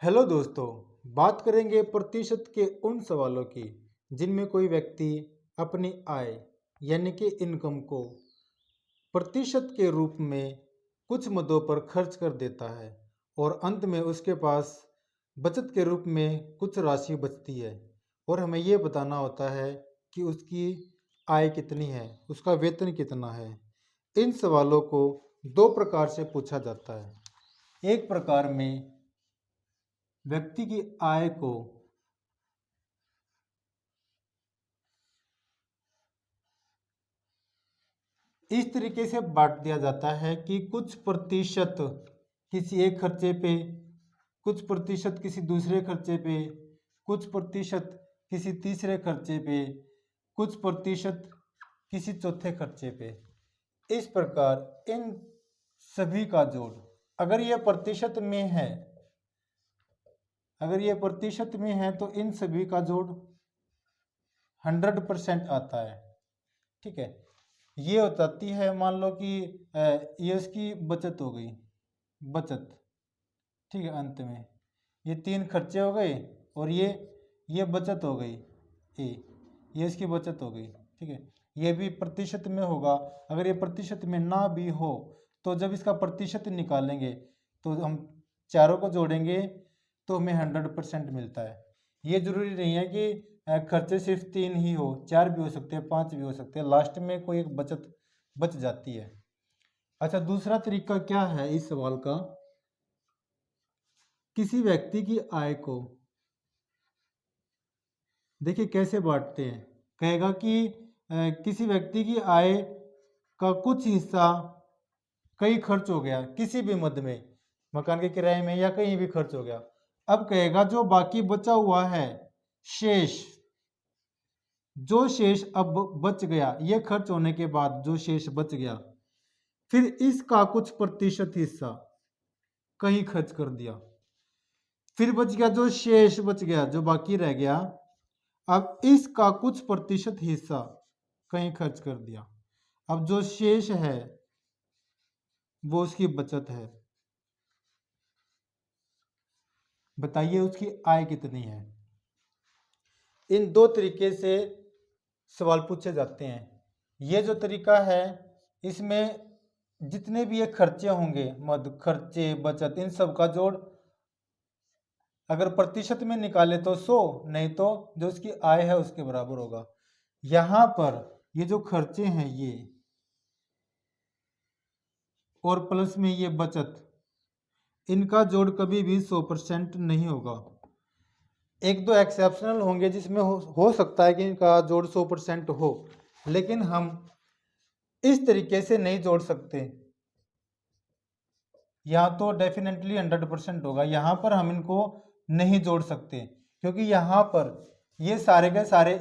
Hello दोस्तों, बात करेंगे प्रतिशत के उन सवालों की जिनमें कोई व्यक्ति अपनी आय यानी कि इनकम को प्रतिशत के रूप में कुछ मदों पर खर्च कर देता है और अंत में उसके पास बचत के रूप में कुछ राशि बचती है और हमें ये बताना होता है कि उसकी आय कितनी है, उसका वेतन कितना है। इन सवालों को दो प्रकार से पूछा जाता है। एक प्रकार में व्यक्ति की आय को इस तरीके से बांट दिया जाता है कि कुछ प्रतिशत किसी एक खर्चे पे, कुछ प्रतिशत किसी दूसरे खर्चे पे, कुछ प्रतिशत किसी तीसरे खर्चे पे, कुछ प्रतिशत किसी चौथे खर्चे पे। इस प्रकार इन सभी का जोड़ अगर यह प्रतिशत में है, तो इन सभी का जोड़ 100% आता है। ठीक है, ये हो जाती है, मान लो कि ये इसकी बचत हो गई, बचत। ठीक है, अंत में ये तीन खर्चे हो गए और ये बचत हो गई ये इसकी बचत हो गई। ठीक है, ये भी प्रतिशत में होगा। अगर ये प्रतिशत में ना भी हो तो जब इसका प्रतिशत निकालेंगे तो हम चारों को जोड़ेंगे तो हमें 100% मिलता है। ये जरूरी नहीं है कि खर्चे सिर्फ 3 ही हो, 4 भी हो सकते हैं, 5 भी हो सकते हैं, लास्ट में कोई एक बचत बच जाती है। अच्छा, दूसरा तरीका क्या है इस सवाल का, किसी व्यक्ति की आय को देखिए कैसे बांटते हैं। कहेगा कि किसी व्यक्ति की आय का कुछ हिस्सा कहीं खर्च हो गया, किसी भी मद में, मकान के किराए में या कहीं भी खर्च हो गया। अब कहेगा जो बाकी बचा हुआ है शेष, जो शेष अब बच गया, ये खर्च होने के बाद जो शेष बच गया, फिर इसका कुछ प्रतिशत हिस्सा कहीं खर्च कर दिया। फिर बच गया जो शेष बच गया, जो बाकी रह गया, अब इसका कुछ प्रतिशत हिस्सा कहीं खर्च कर दिया। अब जो शेष है वो उसकी बचत है। बताइए उसकी आय कितनी है। इन दो तरीके से सवाल पूछे जाते हैं। ये जो तरीका है इसमें जितने भी ये खर्चे होंगे, मद खर्चे बचत, इन सब का जोड़ अगर प्रतिशत में निकाले तो 100, नहीं तो जो उसकी आय है उसके बराबर होगा। यहां पर ये जो खर्चे हैं ये और प्लस में ये बचत, इनका जोड़ कभी भी 100% नहीं होगा। एक दो एक्सेप्शनल होंगे जिसमें हो सकता है कि इनका जोड़ 100% हो, लेकिन हम इस तरीके से नहीं जोड़ सकते। यहाँ तो डेफिनेटली 100% होगा, यहाँ पर हम इनको नहीं जोड़ सकते क्योंकि यहाँ पर ये सारे के सारे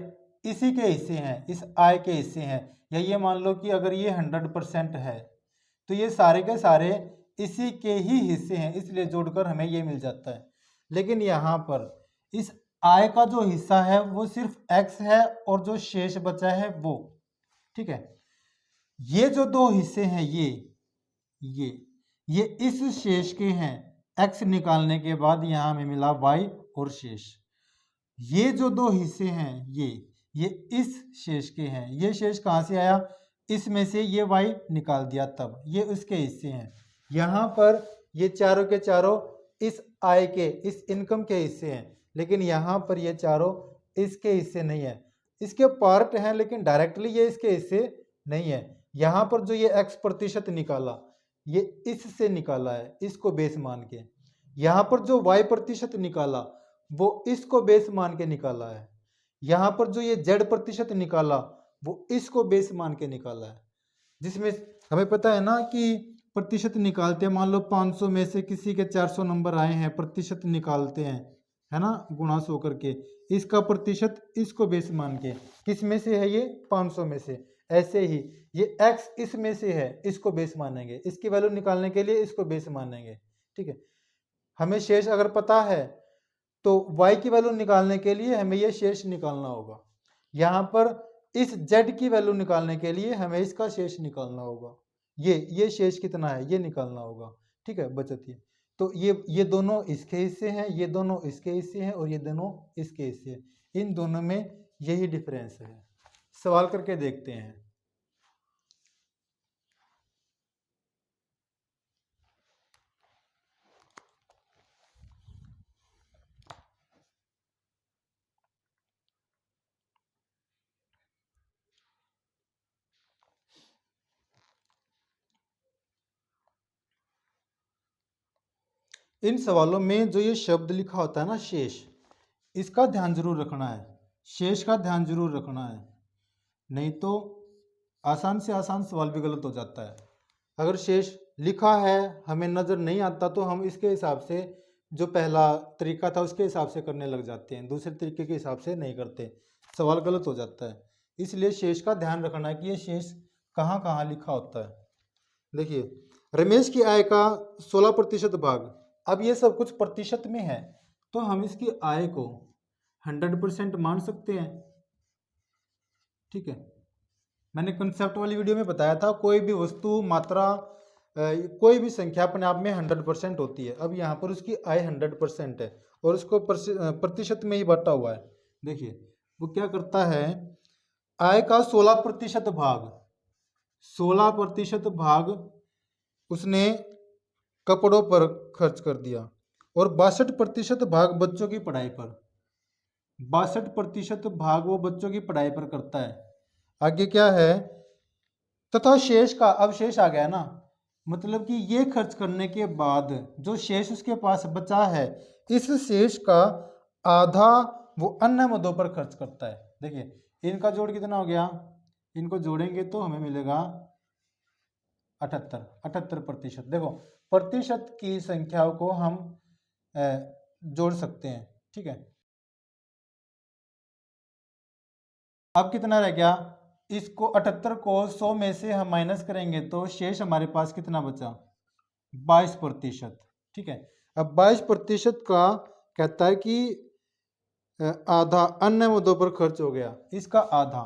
इसी के हिस्से हैं, इस आय के हिस्से हैं। या ये मान लो कि अगर ये 100% है तो ये सारे के सारे इसी के ही हिस्से हैं, इसलिए जोड़कर हमें ये मिल जाता है। लेकिन यहाँ पर इस आय का जो हिस्सा है वो सिर्फ x है और जो शेष बचा है वो। ठीक है, ये जो दो हिस्से हैं ये इस शेष के हैं। x निकालने के बाद यहाँ हमें मिला y और शेष। ये जो दो हिस्से हैं ये इस शेष के हैं। ये शेष कहाँ से आया, इसमें से ये y निकाल दिया तब, ये उसके हिस्से हैं। यहाँ पर ये चारों के चारों इस आय के, इस इनकम के हिस्से हैं, लेकिन यहाँ पर ये चारों इसके हिस्से नहीं है। इसके पार्ट हैं लेकिन डायरेक्टली ये इसके हिस्से नहीं है। यहाँ पर जो ये x% निकाला ये इससे निकाला है, इसको बेस मान के। यहाँ पर जो y% निकाला वो इसको बेस मान के निकाला है। यहाँ पर जो ये z% निकाला वो इसको बेस मान के निकाला है। जिसमें हमें पता है ना कि प्रतिशत निकालते हैं, मान लो 500 में से किसी के 400 नंबर आए हैं, प्रतिशत निकालते हैं, है ना, गुणा 100 करके, इसका प्रतिशत इसको बेस मान के। किस में से है ये, 500 में से। ऐसे ही ये x इसमें से है, इसको बेस मानेंगे, इसकी वैल्यू निकालने के लिए इसको बेस मानेंगे। ठीक है, हमें शेष अगर पता है तो y की वैल्यू निकालने के लिए हमें ये शेष निकालना होगा। यहाँ पर इस z की वैल्यू निकालने के लिए हमें इसका शेष निकालना होगा। ये शेष कितना है ये निकालना होगा। ठीक है, बचत ये तो ये दोनों इसके हिस्से हैं, ये दोनों इसके हिस्से हैं और ये दोनों इसके हिस्से हैं। इन दोनों में यही डिफरेंस है। सवाल करके देखते हैं। इन सवालों में जो ये शब्द लिखा होता है ना शेष, इसका ध्यान जरूर रखना है, शेष का ध्यान जरूर रखना है, नहीं तो आसान से आसान सवाल भी गलत हो जाता है। अगर शेष लिखा है हमें नज़र नहीं आता तो हम इसके हिसाब से, जो पहला तरीका था उसके हिसाब से करने लग जाते हैं, दूसरे तरीके के हिसाब से नहीं करते, सवाल गलत हो जाता है। इसलिए शेष का ध्यान रखना है कि ये शेष कहाँ कहाँ लिखा होता है। देखिए, रमेश की आय का 16% भाग, अब ये सब कुछ प्रतिशत में है तो हम इसकी आय को 100% मान सकते हैं। ठीक है, मैंने कंसेप्ट वाली वीडियो में बताया था कोई भी वस्तु, मात्रा, कोई भी संख्या अपने आप में 100% होती है। अब यहाँ पर उसकी आय 100% है और उसको प्रतिशत में ही बांटा हुआ है। देखिए वो क्या करता है, आय का 16% भाग, 16% भाग उसने कपड़ों पर खर्च कर दिया और 62% भाग बच्चों की पढ़ाई पर, 62% भाग वो बच्चों की पढ़ाई पर करता है। आगे क्या है, तथा शेष का, अब शेष आ गया ना, मतलब कि ये खर्च करने के बाद जो शेष उसके पास बचा है, इस शेष का आधा वो अन्य मदों पर खर्च करता है। देखिए इनका जोड़ कितना हो गया, इनको जोड़ेंगे तो हमें मिलेगा 78%। देखो प्रतिशत की संख्याओं को हम जोड़ सकते हैं। ठीक है, अब कितना रह गया, इसको 78 को 100 में से हम माइनस करेंगे तो शेष हमारे पास कितना बचा, 22%। ठीक है, अब 22% का कहता है कि आधा अन्य मुद्दों पर खर्च हो गया, इसका आधा,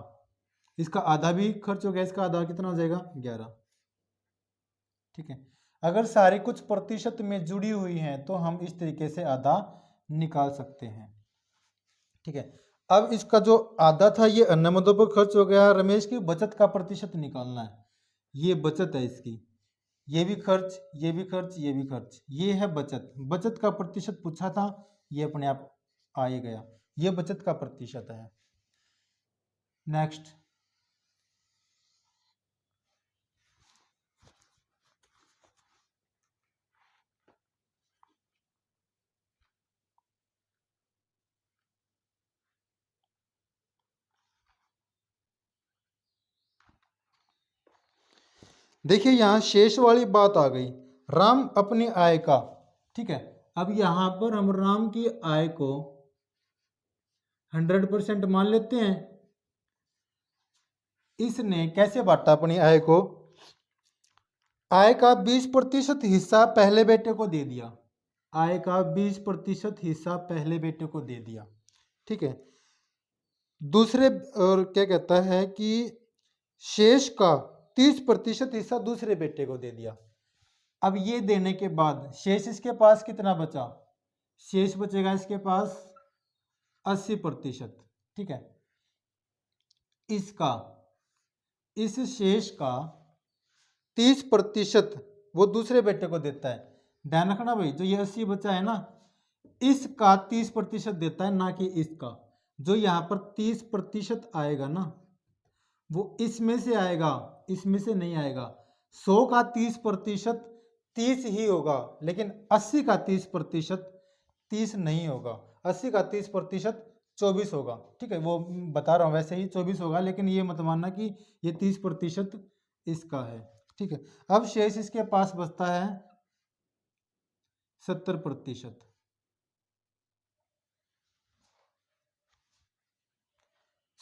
इसका आधा भी खर्च हो गया, इसका आधा कितना हो जाएगा 11। ठीक है, अगर सारी कुछ प्रतिशत में जुड़ी हुई हैं तो हम इस तरीके से आधा निकाल सकते हैं। ठीक है, अब इसका जो आधा था ये अन्य मुद्दों पर खर्च हो गया। रमेश की बचत का प्रतिशत निकालना है, ये बचत है इसकी, ये भी खर्च, ये भी खर्च, ये भी खर्च, ये है बचत। बचत का प्रतिशत पूछा था, ये अपने आप आ ही गया, ये बचत का प्रतिशत है। नेक्स्ट, देखिए यहां शेष वाली बात आ गई, राम अपनी आय का। ठीक है, अब यहां पर हम राम की आय को 100% मान लेते हैं। इसने कैसे बांटा अपनी आय को, आय का 20% हिस्सा पहले बेटे को दे दिया, आय का 20% हिस्सा पहले बेटे को दे दिया। ठीक है, दूसरे, और क्या कहता है कि शेष का 30% हिस्सा दूसरे बेटे को दे दिया। अब ये देने के बाद शेष इसके पास कितना बचा, शेष बचेगा इसके पास 80%। ठीक है, इसका, इस शेष का 30% वो दूसरे बेटे को देता है। ध्यान रखना भाई, जो ये 80 बचा है ना, इसका 30% देता है, ना कि इसका। जो यहाँ पर 30% आएगा ना, वो इसमें से आएगा, इसमें से नहीं आएगा। 100 का 30% 30 ही होगा, लेकिन 80 का 30% 30 नहीं होगा। 80 का 30% 24 होगा। ठीक है, वो बता रहा हूँ, वैसे ही 24 होगा, लेकिन ये मत मानना कि ये 30% इसका है। ठीक है, अब शेष इसके पास बचता है 70%।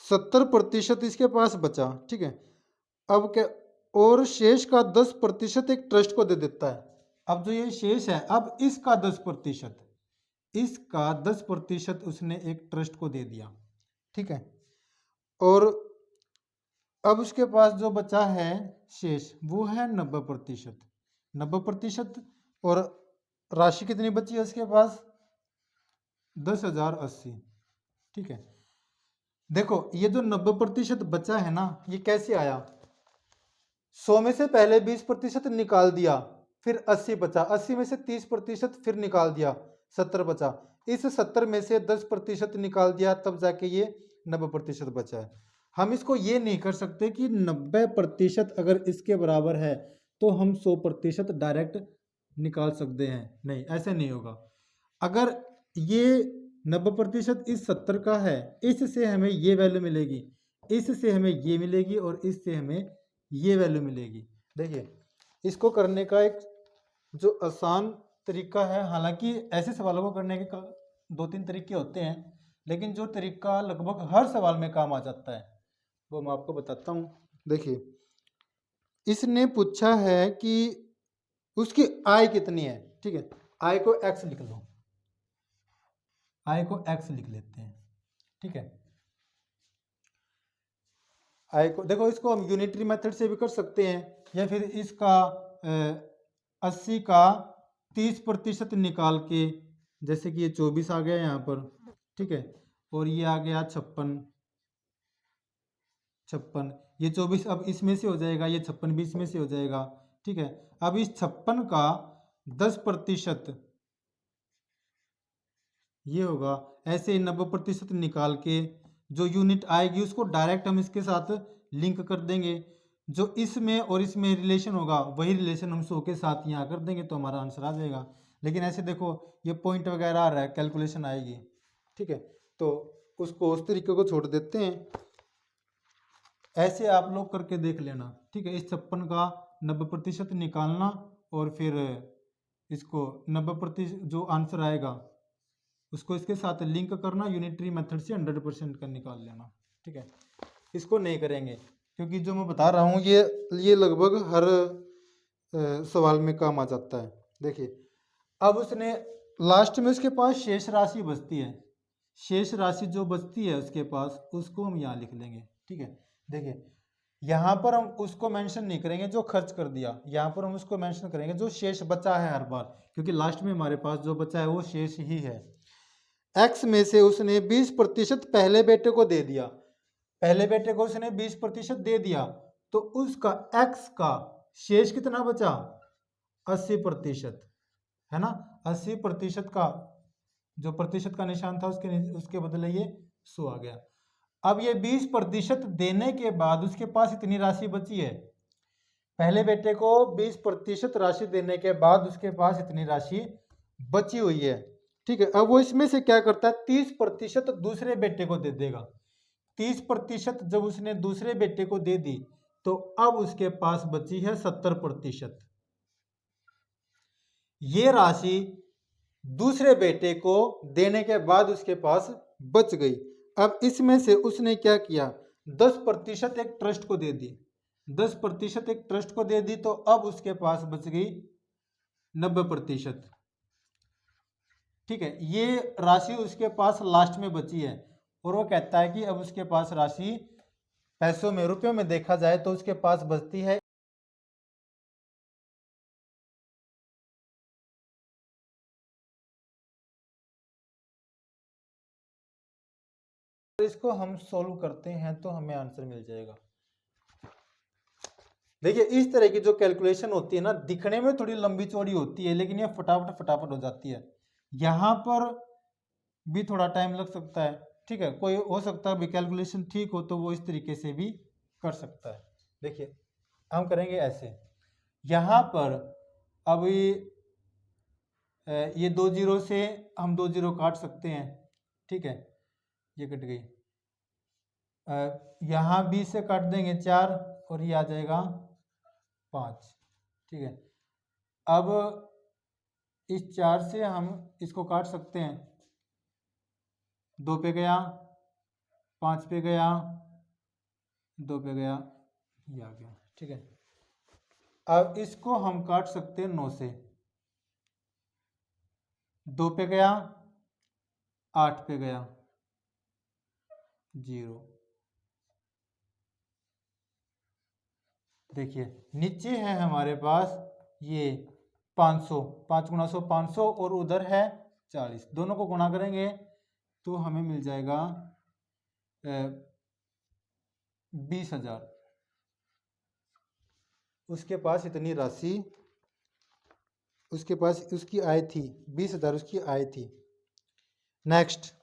70% इसके पास बचा। ठीक है, अब क्या, और शेष का 10% एक ट्रस्ट को दे देता है। अब जो ये शेष है, अब इसका 10%, इसका 10% उसने एक ट्रस्ट को दे दिया। ठीक है, और अब उसके पास जो बचा है शेष, वो है 90%। 90%, और राशि कितनी बची है उसके पास? 10,080। ठीक है, देखो ये जो 90% बचा है ना, ये कैसे आया? 100 में से पहले 20% निकाल दिया, फिर 80 बचा, 80 में से 30% फिर निकाल दिया, 70 बचा। इस 70 में से 10% निकाल दिया, तब जाके ये 90% बचा है। हम इसको ये नहीं कर सकते कि 90% अगर इसके बराबर है तो हम 100% डायरेक्ट निकाल सकते हैं, नहीं ऐसे नहीं होगा। अगर ये 90% इस 70 का है, इससे हमें ये वैल्यू मिलेगी, इससे हमें ये मिलेगी और इससे हमें ये वैल्यू मिलेगी। देखिए इसको करने का एक जो आसान तरीका है, हालांकि ऐसे सवालों को करने के 2-3 तरीके होते हैं, लेकिन जो तरीका लगभग हर सवाल में काम आ जाता है वो मैं आपको बताता हूँ। देखिए इसने पूछा है कि उसकी आय कितनी है। ठीक है, आय को x लिख लो, आय को x लिख लेते हैं। ठीक है, आय को देखो, इसको हम यूनिटरी मेथड से भी कर सकते हैं, या फिर इसका 80 का 30% निकाल के, जैसे कि ये 24 आ गया यहाँ पर। ठीक है, और ये आ गया 56, ये 24 अब इसमें से हो जाएगा, ये 56 भी इसमें से हो जाएगा। ठीक है, अब इस 56 का 10% ये होगा, ऐसे ही 90% निकाल के जो यूनिट आएगी उसको डायरेक्ट हम इसके साथ लिंक कर देंगे। जो इसमें और इसमें रिलेशन होगा वही रिलेशन हम 100 के साथ यहाँ कर देंगे तो हमारा आंसर आ जाएगा। लेकिन ऐसे देखो ये पॉइंट वगैरह आ रहा है, कैलकुलेशन आएगी। ठीक है, तो उसको उस तरीके को छोड़ देते हैं, ऐसे आप लोग करके देख लेना। ठीक है, इस 56 का 90% निकालना और फिर इसको 90% जो आंसर आएगा उसको इसके साथ लिंक करना, यूनिटरी मेथड से 100% का निकाल लेना। ठीक है, इसको नहीं करेंगे क्योंकि जो मैं बता रहा हूँ ये लगभग हर सवाल में काम आ जाता है। देखिए अब उसने लास्ट में उसके पास शेष राशि बचती है, शेष राशि जो बचती है उसके पास, उसको हम यहाँ लिख लेंगे। ठीक है, देखिए यहाँ पर हम उसको मेंशन नहीं करेंगे जो खर्च कर दिया, यहाँ पर हम उसको मेंशन करेंगे जो शेष बचा है हर बार, क्योंकि लास्ट में हमारे पास जो बचा है वो शेष ही है। x में से उसने 20% पहले बेटे को दे दिया, पहले बेटे को उसने 20% दे दिया, तो उसका x का शेष कितना बचा? 80%, है ना। 80% का जो प्रतिशत का निशान था उसके बदले ये 100 आ गया। अब ये 20% देने के बाद उसके पास इतनी राशि बची है, पहले बेटे को 20% राशि देने के बाद उसके पास इतनी राशि बची हुई है। ठीक है, अब वो इसमें से क्या करता है, 30% दूसरे बेटे को दे देगा। 30% जब उसने दूसरे बेटे को दे दी तो अब उसके पास बची है 70%। ये राशि दूसरे बेटे को देने के बाद उसके पास बच गई। अब इसमें से उसने क्या किया, 10% एक ट्रस्ट को दे दी, 10% एक ट्रस्ट को दे दी, तो अब उसके पास बच गई 90%। ठीक है, ये राशि उसके पास लास्ट में बची है और वो कहता है कि अब उसके पास राशि पैसों में, रुपयों में देखा जाए तो उसके पास बचती है। इसको हम सोल्व करते हैं तो हमें आंसर मिल जाएगा। देखिए इस तरह की जो कैलकुलेशन होती है ना, दिखने में थोड़ी लंबी चौड़ी होती है लेकिन ये फटाफट फटाफट हो जाती है। यहाँ पर भी थोड़ा टाइम लग सकता है। ठीक है, कोई हो सकता है भी कैलकुलेशन ठीक हो तो वो इस तरीके से भी कर सकता है। देखिए हम करेंगे ऐसे, यहाँ पर अब ये 2 जीरो से हम 2 जीरो काट सकते हैं। ठीक है, ये कट गई, यहाँ 20 से काट देंगे 4 और ये आ जाएगा 5। ठीक है, अब इस 4 से हम इसको काट सकते हैं, 2 पे गया, 5 पे गया, 2 पे गया, ये आ गया। ठीक है, अब इसको हम काट सकते हैं 9 से, 2 पे गया, 8 पे गया, 0। देखिए नीचे है हमारे पास ये 500, 5 गुना 100 500 और उधर है 40, दोनों को गुणा करेंगे तो हमें मिल जाएगा 20,000। उसके पास इतनी राशि, उसके पास उसकी आय थी 20,000 उसकी आय थी। नेक्स्ट,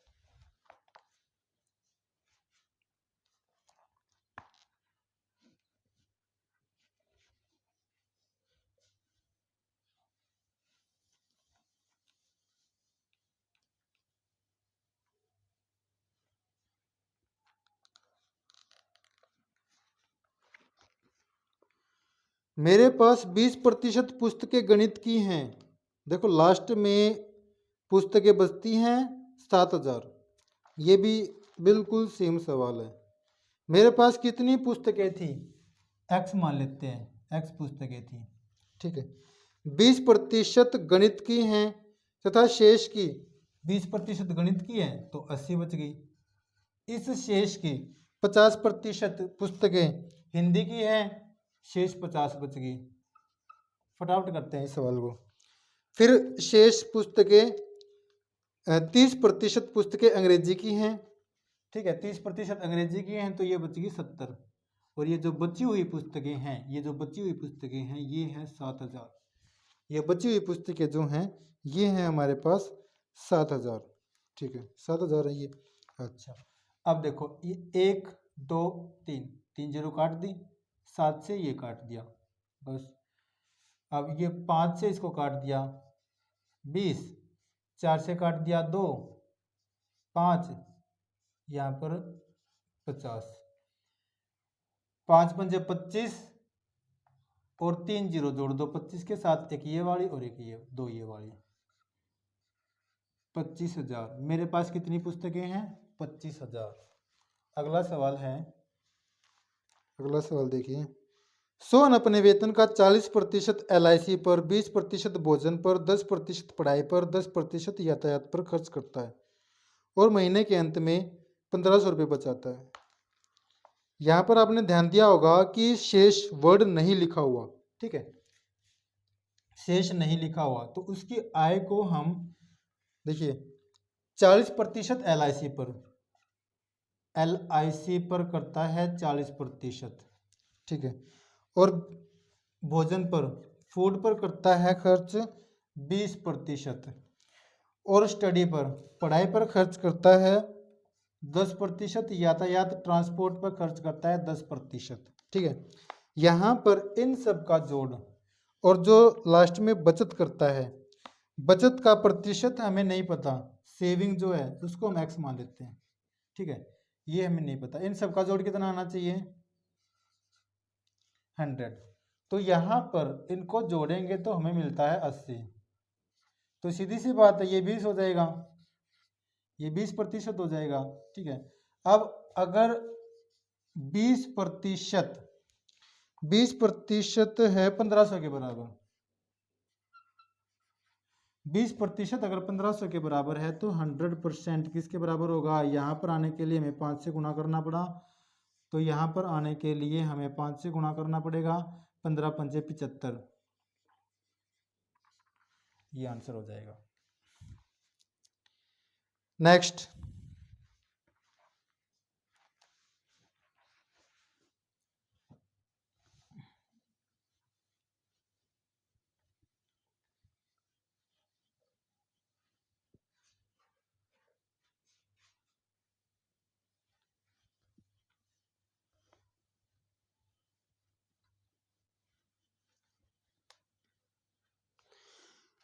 मेरे पास 20% पुस्तकें गणित की हैं। देखो लास्ट में पुस्तकें बचती हैं 7,000। ये भी बिल्कुल सेम सवाल है। मेरे पास कितनी पुस्तकें थी, x मान लेते हैं, x पुस्तकें थी, ठीक है। 20% गणित की हैं तथा शेष की 20% गणित की है तो 80 बच गई। इस शेष की 50% पुस्तकें हिंदी की हैं, शेष 50 बच गई। फटाफट करते हैं इस सवाल को। फिर शेष पुस्तकें 30% पुस्तकें अंग्रेजी की हैं, ठीक है। 30% अंग्रेजी की हैं तो ये बच गई 70। और ये जो बची हुई पुस्तकें हैं, ये जो बची हुई पुस्तकें हैं ये हैं 7,000। ये बची हुई पुस्तकें जो हैं ये हैं हमारे पास 7,000, ठीक है। 7,000 है ये। अच्छा, अब देखो ये 1 2 3, 3 जीरो काट दी, 7 से ये काट दिया बस। अब ये 5 से इसको काट दिया 20, 4 से काट दिया 2, 5, यहाँ पर 50, 5 पंजे 25 और 3 जीरो जोड़ दो 25 के साथ, एक ये वाली और एक ये, दो ये वाली, 25,000। मेरे पास कितनी पुस्तकें हैं, 25,000। अगला सवाल है, अगला सवाल देखिए। सोहन अपने वेतन का 40% LIC पर, 20% भोजन पर, 10% पढ़ाई पर, 10% यातायात पर खर्च करता है और महीने के अंत में 1,500 रुपये बचाता है। यहाँ पर आपने ध्यान दिया होगा कि शेष वर्ड नहीं लिखा हुआ, ठीक है, शेष नहीं लिखा हुआ। तो उसकी आय को हम देखिए 40% LIC पर, LIC पर करता है 40%, ठीक है। और भोजन पर, फूड पर करता है खर्च 20%। और स्टडी पर, पढ़ाई पर खर्च करता है 10%। यातायात ट्रांसपोर्ट पर खर्च करता है 10%, ठीक है। यहाँ पर इन सब का जोड़ और जो लास्ट में बचत करता है, बचत का प्रतिशत हमें नहीं पता, सेविंग जो है उसको हम x मान लेते हैं, ठीक है। ये हमें नहीं पता। इन सब का जोड़ कितना आना चाहिए, 100। तो यहाँ पर इनको जोड़ेंगे तो हमें मिलता है 80। तो सीधी सी बात है, ये 20 हो जाएगा, ये 20% हो जाएगा, ठीक है। अब अगर 20% 20% है 1,500 के बराबर, 20% अगर 1,500 के बराबर है तो 100% किसके बराबर होगा। यहाँ पर आने के लिए हमें 5 से गुणा करना पड़ा, तो यहाँ पर आने के लिए हमें 5 से गुणा करना पड़ेगा, 15 पंजे 75, ये आंसर हो जाएगा। नेक्स्ट,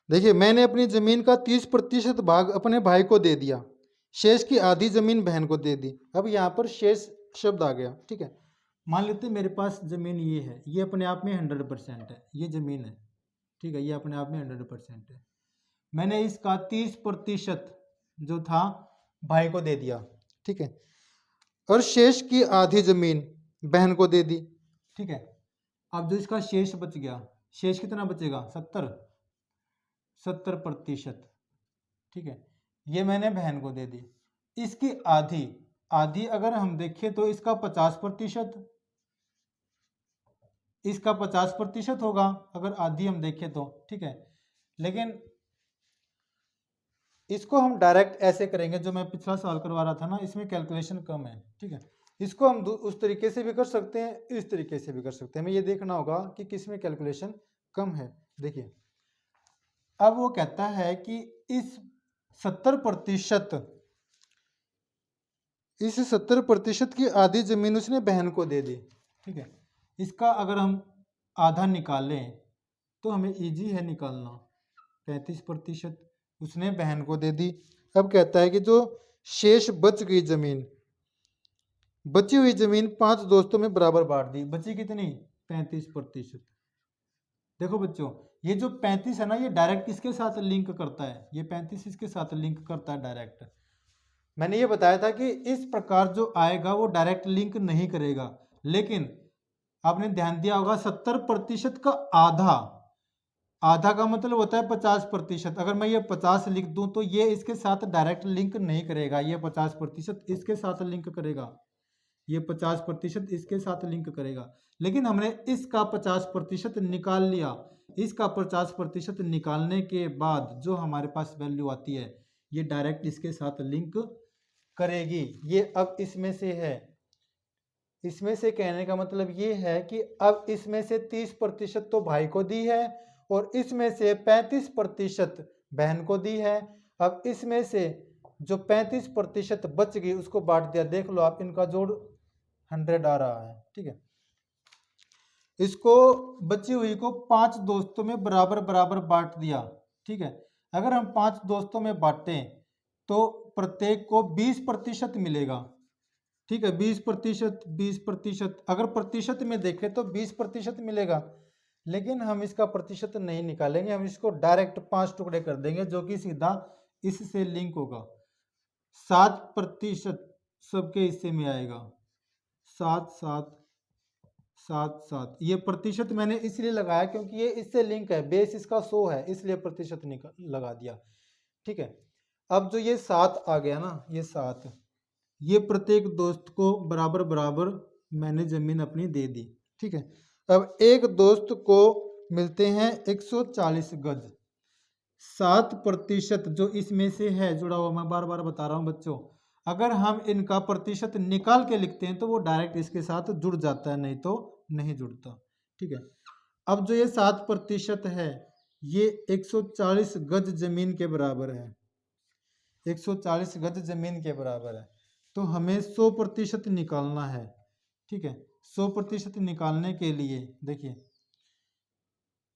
देखिए मैंने अपनी जमीन का 30% भाग अपने भाई को दे दिया, शेष की आधी जमीन बहन को दे दी। अब यहाँ पर शेष शब्द आ गया, ठीक है। मान लेते हैं मेरे पास जमीन ये है, ये अपने आप में 100% है, ये जमीन है, ठीक है, ये अपने आप में 100% है। मैंने इसका 30% जो था भाई को दे दिया, ठीक है, और शेष की आधी जमीन बहन को दे दी, ठीक है। अब जो इसका शेष बच गया, शेष कितना बचेगा, 70%, ठीक है, ये मैंने बहन को दे दी। इसकी आधी, आधी अगर हम देखें तो इसका 50%, इसका 50% होगा अगर आधी हम देखें तो, ठीक है। लेकिन इसको हम डायरेक्ट ऐसे करेंगे, जो मैं पिछला सवाल करवा रहा था ना, इसमें कैलकुलेशन कम है, ठीक है। इसको हम उस तरीके से भी कर सकते हैं, इस तरीके से भी कर सकते हैं, हमें ये देखना होगा कि किस में कैलकुलेशन कम है। देखिए अब वो कहता है कि इस 70% की आधी जमीन उसने बहन को दे दी, ठीक है। इसका अगर हम आधा निकालें तो हमें इजी है निकालना। 35% उसने बहन को दे दी। अब कहता है कि जो शेष बच गई जमीन, बची हुई जमीन 5 दोस्तों में बराबर बांट दी। बची कितनी? 35%। देखो बच्चों, ये जो 35 है ना, ये डायरेक्ट किसके साथ लिंक करता है? ये 35 इसके साथ लिंक करता है डायरेक्ट। मैंने ये बताया था कि इस प्रकार जो आएगा वो डायरेक्ट लिंक नहीं करेगा, लेकिन आपने ध्यान दिया होगा 70% का आधा, आधा का मतलब होता है 50%। अगर मैं ये 50 लिख दूं तो ये इसके साथ डायरेक्ट लिंक नहीं करेगा, ये 50% इसके साथ लिंक करेगा, ये 50% इसके साथ लिंक करेगा। लेकिन हमने इसका 50% निकाल लिया। इसका 50% निकालने के बाद जो हमारे पास वैल्यू आती है, ये डायरेक्ट इसके साथ लिंक करेगी। ये अब इसमें से है, इसमें से कहने का मतलब ये है कि अब इसमें से 30% तो भाई को दी है और इसमें से 35% बहन को दी है। अब इसमें से जो 35% बच गई उसको बांट दिया। देख लो आप, इनका जोड़ 100 आ रहा है, ठीक है। इसको बची हुई को 5 दोस्तों में बराबर बराबर बांट दिया, ठीक है। अगर हम 5 दोस्तों में बांटें तो प्रत्येक को 20% मिलेगा, ठीक है। 20%। अगर प्रतिशत में देखें तो 20% मिलेगा, लेकिन हम इसका प्रतिशत नहीं निकालेंगे, हम इसको डायरेक्ट 5 टुकड़े कर देंगे, जो कि सीधा इससे लिंक होगा। 7% सबके हिस्से में आएगा। 7 7 7 7। ये प्रतिशत मैंने इसलिए लगाया क्योंकि ये इससे लिंक है, बेस इसका 100 है, इसलिए प्रतिशत लगा दिया, ठीक है। अब जो ये 7 आ गया ना, ये 7, ये प्रत्येक दोस्त को बराबर बराबर मैंने जमीन अपनी दे दी, ठीक है। अब एक दोस्त को मिलते हैं 140 गज। 7% जो इसमें से है जुड़ा हुआ, मैं बार बार बता रहा हूं बच्चों, अगर हम इनका प्रतिशत निकाल के लिखते हैं तो वो डायरेक्ट इसके साथ जुड़ जाता है, नहीं तो नहीं जुड़ता, ठीक है। अब जो ये 7% है, ये 140 गज जमीन के बराबर है, 140 गज जमीन के बराबर है। तो हमें 100% निकालना है, ठीक है। 100% निकालने के लिए देखिए,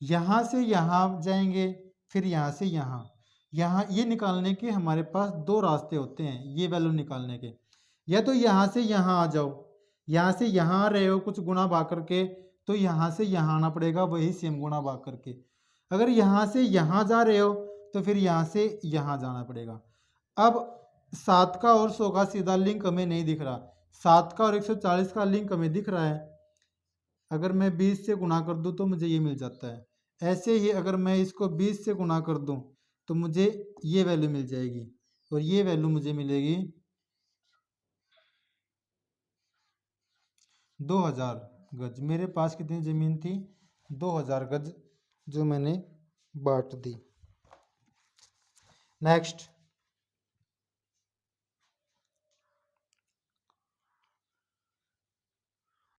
यहां से यहां जाएंगे, फिर यहाँ से यहाँ, यहाँ ये निकालने के हमारे पास 2 रास्ते होते हैं ये वैल्यू निकालने के। या तो यहाँ से यहाँ आ जाओ, यहाँ से यहाँ आ रहे हो कुछ गुणा भाग करके, तो यहाँ से यहाँ आना पड़ेगा वही सेम गुणा भाग करके। अगर यहाँ से यहाँ जा रहे हो तो फिर यहाँ से यहाँ जाना पड़ेगा। अब 7 का और 100 का सीधा लिंक हमें नहीं दिख रहा, 7 का और 140 का लिंक हमें दिख रहा है। अगर मैं 20 से गुणा कर दूं तो मुझे ये मिल जाता है। ऐसे ही अगर मैं इसको 20 से गुणा कर दूं तो मुझे ये वैल्यू मिल जाएगी, और ये वैल्यू मुझे मिलेगी 2000 गज। मेरे पास कितनी ज़मीन थी? 2000 गज, जो मैंने बांट दी। नेक्स्ट,